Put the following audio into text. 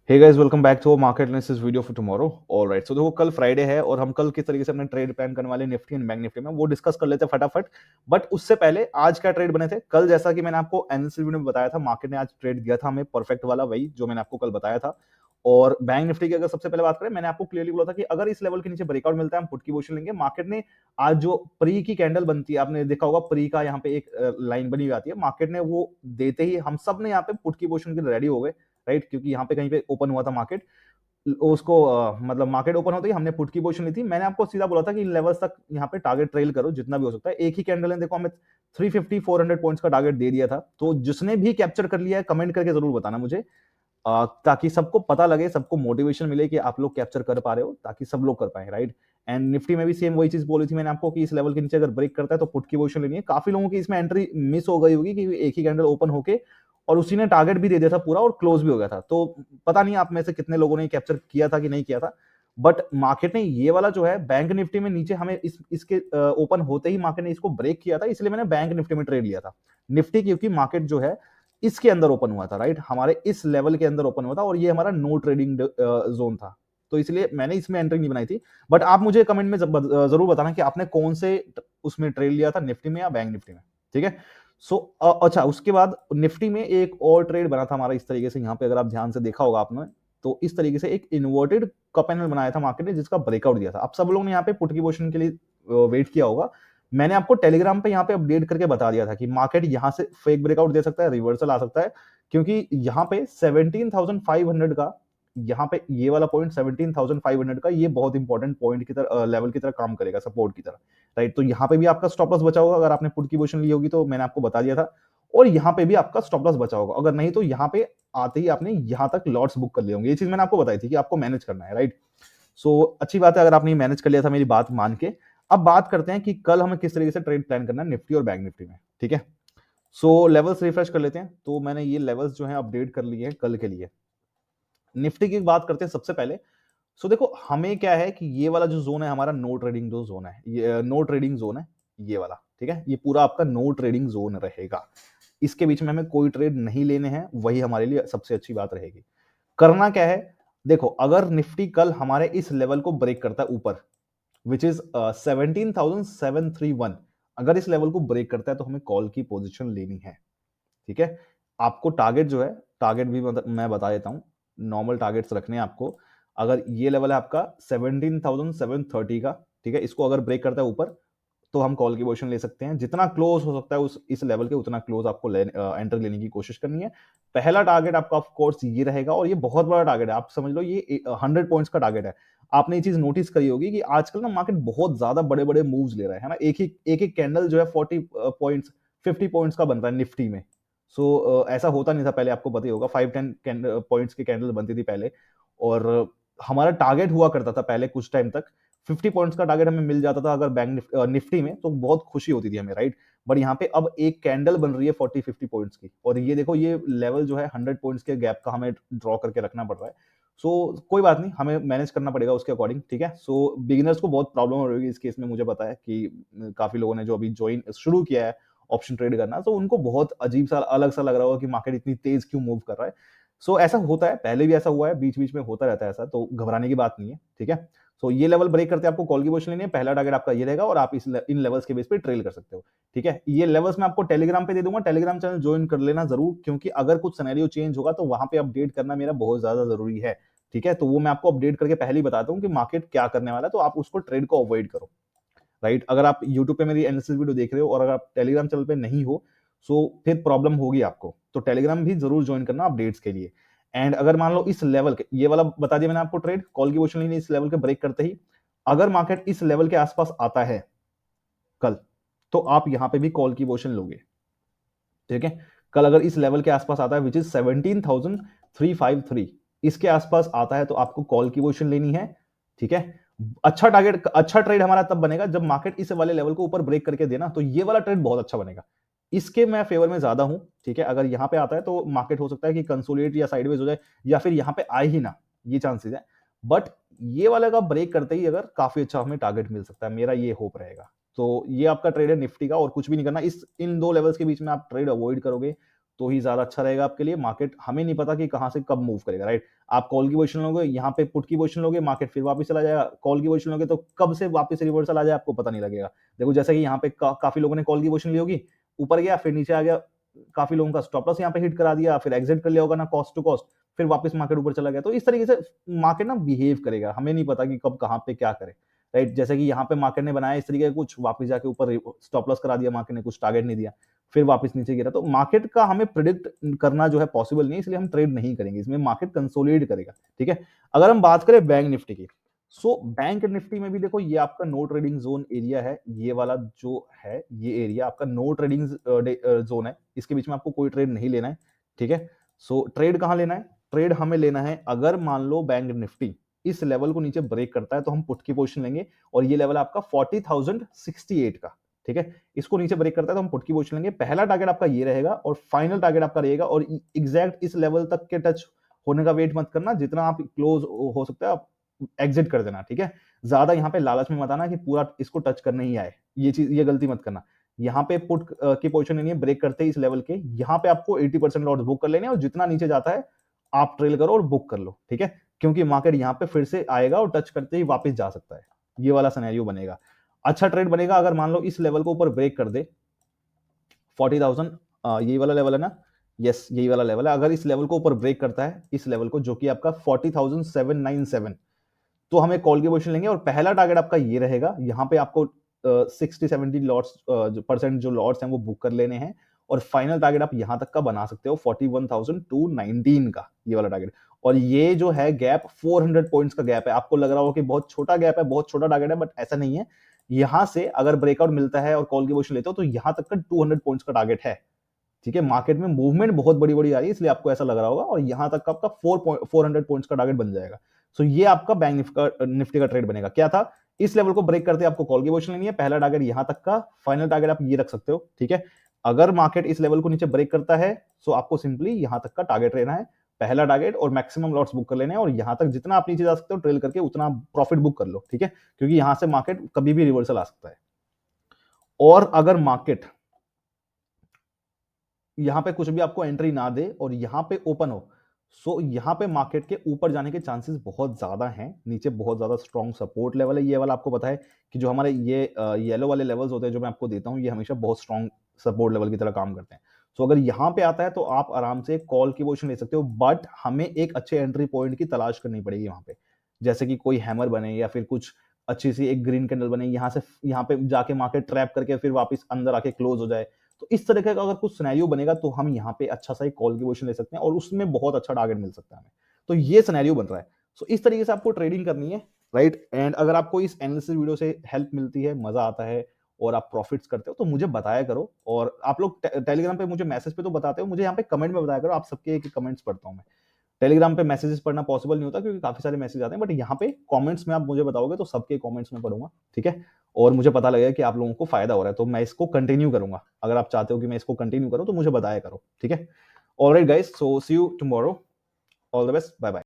Hey guys, welcome back to market analysis video for tomorrow. Alright, so देखो कल Friday है और हम कल किस तरीके से अपने ट्रेड प्लान करने वाले निफ्टी एंड बैंक निफ्टी में वो डिस्कस कर लेते हैं फटाफट। बट उससे पहले आज क्या ट्रेड बने थे कल, जैसा कि मैंने आपको एनालिसिस वीडियो में बताया था, मार्केट ने आज ट्रेड दिया था हमें परफेक्ट वाला, वही जो मैंने आपको कल बताया था। और बैंक निफ्टी की अगर सबसे पहले बात करें, मैंने आपको क्लियरली बोला था कि अगर इस लेवल के नीचे ब्रेकआउट मिलता है हम पुट की पोजीशन लेंगे। मार्केट ने आज जो प्री की कैंडल बनती है, आपने देखा होगा प्री का यहाँ पे एक लाइन बनी हुई आती है, मार्केट ने वो देते ही हम सब ने यहाँ पे पुट की पोजीशन के लिए रेडी हो गए, राइट। क्योंकि यहाँ पे कहीं पे ओपन हुआ था मार्केट, उसको मतलब मार्केट ओपन होते ही हमने पुट की पोजीशन ली थी। मैंने आपको सीधा बोला था कि इन लेवल्स तक यहाँ पे टारगेट ट्रेल करो जितना भी हो सकता है। एक ही कैंडल ने देखो हमें 350 400 पॉइंट्स का टारगेट दे दिया था। तो जिसने भी कैप्चर कर लिया है कमेंट करके जरूर बताना मुझे, ताकि सबको पता लगे, सबको मोटिवेशन मिले कि आप लोग कैप्चर कर पा रहे हो, ताकि सब लोग कर पाए, राइट। एंड निफ्टी में भी सेम वही चीज बोली थी मैंने आपको कि इस लेवल के नीचे अगर ब्रेक करता है तो पुट की पोजीशन लेनी है। काफी लोगों की इसमें एंट्री मिस हो गई होगी कि एक ही कैंडल ओपन होके और उसी ने टारगेट भी दे दिया था पूरा और क्लोज भी हो गया था। तो पता नहीं आप में से कितने लोगों ने कैप्चर किया था कि नहीं किया था। बट मार्केट ने ये वाला जो है बैंक निफ्टी में नीचे हमें इसके ओपन होते ही मार्केट ने इसको ब्रेक किया था, इसलिए मैंने बैंक निफ्टी में ट्रेड लिया था। निफ्टी क्योंकि मार्केट जो है इसके अंदर ओपन हुआ था, राइट, हमारे इस लेवल के अंदर ओपन हुआ था और ये हमारा नो ट्रेडिंग जोन था। तो इसलिए मैंने इसमें एंट्री नहीं बनाई थी। बट आप मुझे कमेंट में जरूर बताना कि आपने कौन से उसमें ट्रेड लिया था, निफ्टी में या बैंक निफ्टी में, ठीक है। सो अच्छा, उसके बाद निफ्टी में एक और ट्रेड बना था हमारा इस तरीके से। यहाँ पे अगर आप ध्यान से देखा होगा आपने, तो इस तरीके से एक इन्वर्टेड कप एंड बनाया था मार्केट ने, जिसका ब्रेकआउट दिया था। आप सब लोग ने यहाँ पे पुट की पोजीशन के लिए वेट किया होगा। मैंने आपको टेलीग्राम पे यहाँ पे अपडेट करके बता दिया था कि मार्केट यहाँ से फेक ब्रेकआउट दे सकता है, रिवर्सल आ सकता है, क्योंकि यहाँ पे 17,500 का, यहाँ पे ये वाला पॉइंट 17,500 का, ये बहुत इंपॉर्टेंट पॉइंट की तरह, लेवल की तरह काम करेगा, सपोर्ट की तरह, राइट। तो यहाँ पे भी आपका स्टॉप लॉस बचा होगा अगर आपने पुट की पोजीशन ली होगी, तो मैंने आपको बता दिया था। और यहाँ पे भी आपका स्टॉप लॉस बचा होगा, अगर नहीं तो यहाँ पे आते ही आपने यहाँ तक लॉट्स बुक कर लिए होंगे। ये चीज मैंने आपको बताई थी कि आपको मैनेज करना है, राइट। सो अच्छी बात है अगर आपने मैनेज कर लिया था मेरी बात मान के। अब बात करते हैं कि कल हमें किस तरीके से ट्रेड प्लान करना है निफ्टी और बैंक निफ्टी में, ठीक है। सो लेवल्स रिफ्रेश कर लेते हैं। तो मैंने ये लेवल्स जो है अपडेट कर लिए हैं कल के लिए। निफ्टी की बात करते हैं सबसे पहले। सो देखो हमें क्या है कि ये वाला जो जोन है हमारा नो ट्रेडिंग जो जोन है, ये नो ट्रेडिंग जोन है, ये वाला, ठीक है। ये पूरा आपका नो ट्रेडिंग जोन रहेगा। इसके बीच में हमें कोई ट्रेड नहीं लेने हैं, वही हमारे लिए सबसे अच्छी बात रहेगी। करना क्या है, देखो अगर निफ्टी कल हमारे इस लेवल को ब्रेक करता है ऊपर, विच इज 17,731, अगर इस लेवल को ब्रेक करता है तो हमें कॉल की पोजीशन लेनी है, ठीक है। आपको टारगेट जो है, टारगेट भी मैं बता देता हूं, नॉर्मल टारगेट्स रखने हैं आपको। अगर ये लेवल है आपका 17,730 का, ठीक है, इसको अगर ब्रेक करता है ऊपर तो हम कॉल की पोजीशन ले सकते हैं। जितना क्लोज हो सकता है उस इस लेवल के, उतना क्लोज आपको एंटर लेने की कोशिश करनी है। पहला टारगेट आपका ऑफ कोर्स ये रहेगा, और ये बहुत बड़ा टारगेट है, आप समझ लो ये 100 पॉइंट्स का टारगेट है। आपने ये चीज नोटिस करी होगी कि आजकल ना मार्केट बहुत ज्यादा बड़े बड़े मूव्स ले रहा है ना। एक कैंडल जो है 40 पॉइंट्स 50 पॉइंट्स का बन रहा है निफ्टी में। ऐसा होता नहीं था पहले, आपको पता ही होगा, 5-10 पॉइंट्स की कैंडल बनती थी पहले। और हमारा टारगेट हुआ करता था पहले कुछ टाइम तक 50 पॉइंट्स का टारगेट हमें मिल जाता था अगर बैंक निफ्टी में, तो बहुत खुशी होती थी हमें, राइट। बट यहाँ पे अब एक कैंडल बन रही है 40-50 पॉइंट्स की, और ये देखो ये लेवल जो है 100 पॉइंट्स के गैप का हमें ड्रॉ करके रखना पड़ रहा है। कोई बात नहीं, हमें मैनेज करना पड़ेगा उसके अकॉर्डिंग, ठीक है। बिगिनर्स को बहुत प्रॉब्लम हो रही है इस केस में, मुझे पता है कि काफी लोगों ने जो अभी ज्वाइन शुरू किया है ऑप्शन ट्रेड करना, तो उनको बहुत अजीब सा अलग सा लग रहा होगा कि मार्केट इतनी तेज क्यों मूव कर रहा है। ऐसा होता है, पहले भी ऐसा हुआ है, बीच बीच में होता रहता है ऐसा, तो घबराने की बात नहीं है, ठीक है। ये लेवल ब्रेक करते हैं आपको कॉल की पोजीशन लेनी है। पहला टारगेट आपका ये रहेगा और आप इन लेवल्स के बेस पे ट्रेल कर सकते हो, ठीक है। ये लेवल्स मैं आपको टेलीग्राम पे दे दूंगा, टेलीग्राम चैनल ज्वाइन कर लेना जरूर, क्योंकि अगर कुछ सिनेरियो चेंज होगा तो वहां पे अपडेट करना मेरा बहुत ज्यादा जरूरी है, ठीक है। तो वो मैं आपको अपडेट करके पहले ही बताता हूँ कि मार्केट क्या करने वाला है, तो आप उसको ट्रेड को अवॉइड करो, राइट। अगर आप यूट्यूब पे मेरी एनालिसिस वीडियो देख रहे हो और अगर आप टेलीग्राम चैनल पे नहीं हो, फिर प्रॉब्लम होगी आपको। तो टेलीग्राम भी जरूर ज्वाइन करना अपडेट्स के लिए। एंड अगर मान लो इस लेवल के, ये वाला बता दिया मैंने आपको ट्रेड, कॉल की पोजीशन लेनी इस लेवल के ब्रेक करते ही। अगर मार्केट इस लेवल के आसपास आता है कल, तो आप यहां पे भी कॉल की पोजीशन लोगे, ठीक है। कल अगर इस लेवल के आसपास आता है विच इज 17,353, इसके आसपास आता है तो आपको कॉल की पोजीशन लेनी है, ठीक है। अच्छा टारगेट, अच्छा ट्रेड हमारा तब बनेगा जब मार्केट इस वाले लेवल को ऊपर ब्रेक करके देना, तो ये वाला ट्रेड बहुत अच्छा बनेगा। इसके मैं फेवर में ज्यादा हूं, ठीक है। अगर यहां पे आता है तो मार्केट हो सकता है कि कंसोलिडेट या साइडवेज हो जाए, या फिर यहां पे आए ही ना, ये चांसेस है। बट ये वाला का ब्रेक करते ही अगर काफी अच्छा हमें टारगेट मिल सकता है, मेरा ये होप रहेगा। तो ये आपका ट्रेड है निफ्टी का, और कुछ भी नहीं करना। इस इन दो लेवल्स के बीच में आप ट्रेड अवॉइड करोगे, तो ही ज्यादा अच्छा रहेगा आपके लिए। मार्केट हमें नहीं पता कि कहां से कब मूव करेगा, राइट। आप कॉल की पोजीशन लोगे, यहाँ पे पुट की पोजीशन लोगे, मार्केट फिर वापस चला जाएगा। कॉल की पोजीशन लोगे तो कब से वापस रिवर्सल आ जाए आपको पता नहीं लगेगा। देखो जैसे कि यहाँ पे काफी लोगों ने कॉल की पोजीशन ली होगी, ऊपर गया फिर नीचे आ गया, काफी लोगों का स्टॉप लॉस यहाँ पे हिट करा दिया, फिर एग्जिट कर लिया होगा ना कॉस्ट टू कॉस्ट, फिर वापस मार्केट ऊपर चला गया। तो इस तरीके से मार्केट ना बिहेव करेगा, हमें नहीं पता कि कब कहाँ पे क्या करे, राइट। जैसे कि यहाँ पे मार्केट ने बनाया इस तरीके का कुछ, वापस जाके ऊपर स्टॉप लॉस करा दिया मार्केट ने, कुछ टारगेट नहीं दिया, फिर वापस नीचे गिरा। तो मार्केट का हमें प्रिडिक्ट करना जो है पॉसिबल नहीं, इसलिए हम ट्रेड नहीं करेंगे इसमें, मार्केट कंसोलिडेट करेगा, ठीक है। अगर हम बात करें बैंक निफ्टी की, सो बैंक निफ्टी में भी देखो ये आपका नो ट्रेडिंग जोन एरिया है, ये वाला जो है ये एरिया आपका नो ट्रेडिंग जोन है, इसके बीच में आपको कोई ट्रेड नहीं लेना है, ठीक है। सो ट्रेड कहां लेना है, ट्रेड हमें लेना है अगर मान लो बैंक निफ्टी इस लेवल को नीचे ब्रेक करता है तो हम पुट की पोजीशन लेंगे, और ये लेवल आपका 40,068 का, ठीक है। इसको नीचे ब्रेक करता है तो हम पुट की पोजीशन लेंगे। पहला टारगेट आपका ये रहेगा और फाइनल टारगेट आपका रहेगा, और एग्जैक्ट इस लेवल तक के टच होने का वेट मत करना, जितना आप क्लोज हो सकता है आप एग्जिट कर देना, ठीक है। ज्यादा यहाँ पे लालच में मत आना कि पूरा इसको टच करने ही आए, ये गलती मत करना। यहाँ पे पुट की पोजीशन लेनी है ब्रेक करते ही इस लेवल के, यहाँ पे आपको 80% लॉट्स बुक कर लेने, और जितना नीचे जाता है आप ट्रेल करो और बुक कर लो, ठीक है। क्योंकि मार्केट यहाँ पे फिर से आएगा और टच करते ही वापस जा सकता है, ये वाला सिनेरियो बनेगा। अच्छा ट्रेड बनेगा अगर मान लो इस लेवल को ऊपर ब्रेक कर दे 40,000, यही वाला लेवल है ना, यस यही वाला लेवल है। अगर इस लेवल को ऊपर ब्रेक करता है, इस लेवल को जो कि आपका 40,797, तो हमें कॉल की पोजीशन लेंगे, और पहला टारगेट आपका ये रहेगा, यहाँ पे आपको 60-70 लॉट्स परसेंट जो लॉट्स हैं वो बुक कर लेने हैं, और फाइनल टारगेट आप यहां तक का बना सकते हो 41,219 का, ये वाला टारगेट। और ये जो है गैप 400 पॉइंट्स का गैप है। आपको लग रहा हो कि बहुत छोटा गैप है, बहुत छोटा टारगेट है, बट ऐसा नहीं है। यहां से अगर ब्रेकआउट मिलता है और कॉल की पोजीशन लेते हो तो यहां तक का 200 पॉइंट्स का टारगेट है, ठीक है। मार्केट में मूवमेंट बहुत बड़ी बड़ी आ रही है इसलिए आपको ऐसा लग रहा होगा, और यहां तक का आपका 400 पॉइंट्स का टारगेट बन जाएगा। सो ये आपका बैंक निफ्टी का ट्रेड बनेगा। क्या था, इस लेवल को ब्रेक करते आपको कॉल की पोजीशन लेनी है, पहला टारगेट यहां तक का, फाइनल टारगेट आप ये रख सकते हो, ठीक है। अगर मार्केट इस लेवल को नीचे ब्रेक करता है तो आपको सिंपली यहां तक का टारगेट लेना है, पहला टारगेट, और मैक्सिमम लॉट्स बुक कर लेने हैं, और यहां तक जितना आप नीचे जा सकते हो ट्रेल करके उतना प्रॉफिट बुक कर लो, ठीक है। क्योंकि यहां से मार्केट कभी भी रिवर्सल आ सकता है। और अगर मार्केट यहाँ पे कुछ भी आपको एंट्री ना दे और यहाँ पे ओपन हो, सो यहाँ पे मार्केट के ऊपर जाने के चांसेस बहुत ज्यादा हैं। नीचे बहुत ज्यादा स्ट्रॉन्ग सपोर्ट लेवल है, ये वाला आपको पता है कि जो हमारे ये येलो वाले लेवल्स होते हैं जो मैं आपको देता हूँ, ये हमेशा बहुत स्ट्रॉन्ग सपोर्ट लेवल की तरह काम करते हैं। सो अगर यहाँ पे आता है तो आप आराम से कॉल की पोजीशन ले सकते हो, बट हमें एक अच्छे एंट्री पॉइंट की तलाश करनी पड़ेगी वहां पे, जैसे कि कोई हैमर बने या फिर कुछ अच्छी सी एक ग्रीन कैंडल बने, यहाँ से यहाँ पे जाके मार्केट ट्रैप करके फिर वापस अंदर आके क्लोज हो जाए। तो इस तरह का अगर कुछ सिनेरियो बनेगा तो हम यहाँ पे अच्छा सा एक कॉल की पोजीशन ले सकते हैं, और उसमें बहुत अच्छा टारगेट मिल सकता है हमें। तो ये सिनेरियो बन रहा है। सो इस तरीके से आपको ट्रेडिंग करनी है, राइट। एंड अगर आपको इस एनालिसिस वीडियो से हेल्प मिलती है, मजा आता है और आप प्रॉफिट्स करते हो तो मुझे बताया करो। और आप लोग टेलीग्राम पे मुझे मैसेज पे तो बताते हो, मुझे यहाँ पे कमेंट में बताया करो, आप सबके एक कमेंट्स पढ़ता हूँ मैं। टेलीग्राम पे मैसेजेस पढ़ना पॉसिबल नहीं होता क्योंकि काफी सारे मैसेज आते हैं, बट यहाँ पे कमेंट्स में आप मुझे बताओगे तो सबके कमेंट्स में पढ़ूंगा, ठीक है। और मुझे पता लगेगा कि आप लोगों को फायदा हो रहा है, तो मैं इसको कंटिन्यू करूंगा। अगर आप चाहते हो कि मैं इसको कंटिन्यू करूं तो मुझे बताया करो, ठीक है। Alright guys, so see you tomorrow, all the best, bye bye.